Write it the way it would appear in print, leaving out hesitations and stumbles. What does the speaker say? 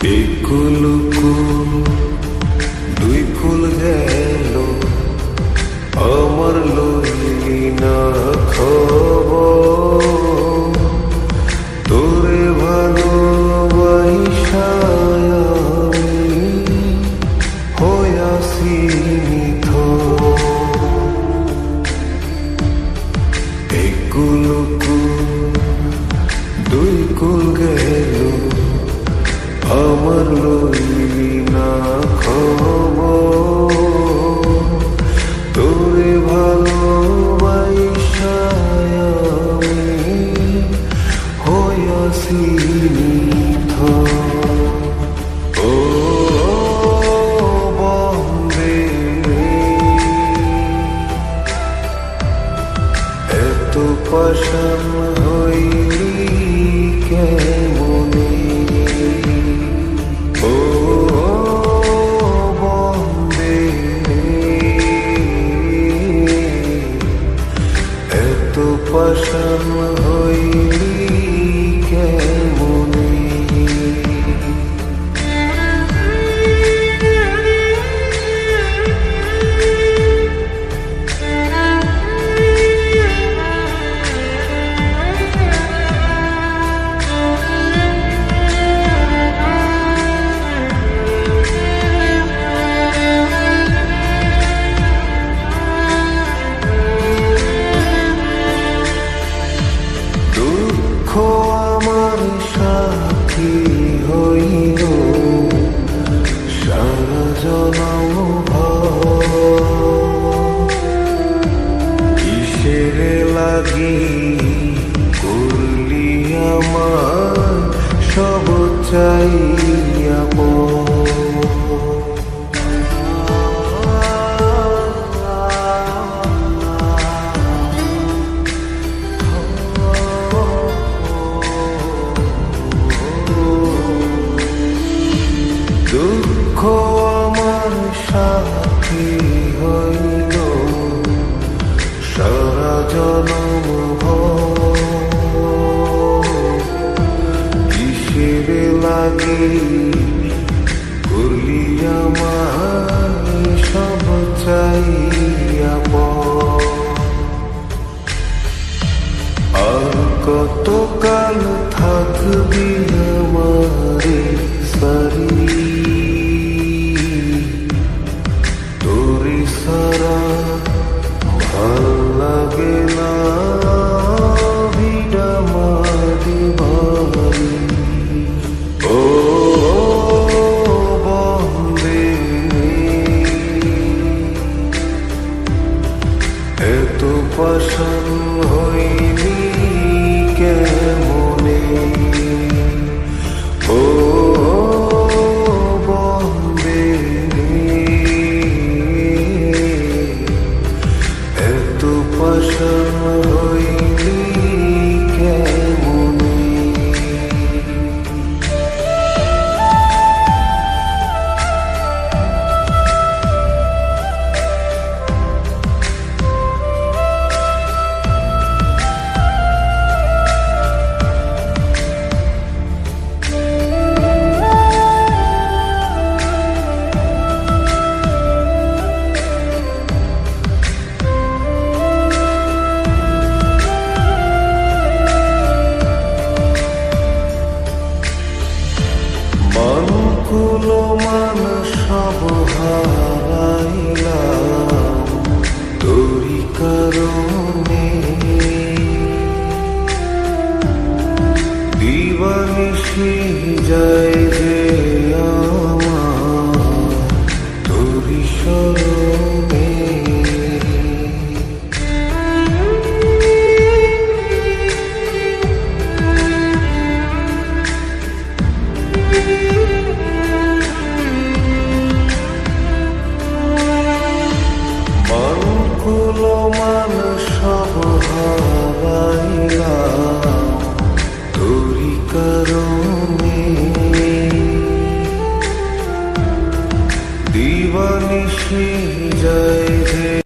কুল দুই কুল গেল আমার লইলি না খবর তোরে ভালোবাসা আমি হইয়াছি নিথর। এই কুল দুই কুল গেল আমার লইলি না খবর তোরে ভালোবাসা আমি হইয়াছি নিথর। ও বন্দে এত পাষাণ হইলি কেমনে, ও বন্দে এত পাষাণ হইলি কেমনে। দুঃখ আমার সাথী হইল সারা জনম কিসের লাগি করলি আমার সব চাইয়া দুঃখ আমার সাথী হইল সারা জনম কিসের লাগে করলি আমার সব চাইয়া আর কতকাল থাকবি আমারে সারি তোরে সারা ভাল লাগে না ভিড়া মারি বাড়ি। ও বন্দে এত পাষাণ হইলি কেমনে, ও বন্দে এত পাষাণ হইলি কেমনে। কুলো মান সব হারাইলাম তোরি কারণে, দিবানিশি যায় যে আমার তোরি স্মরণে। কুলো মান সব হারাইলাম তোরি কারণে, দিবানিশি যায় যে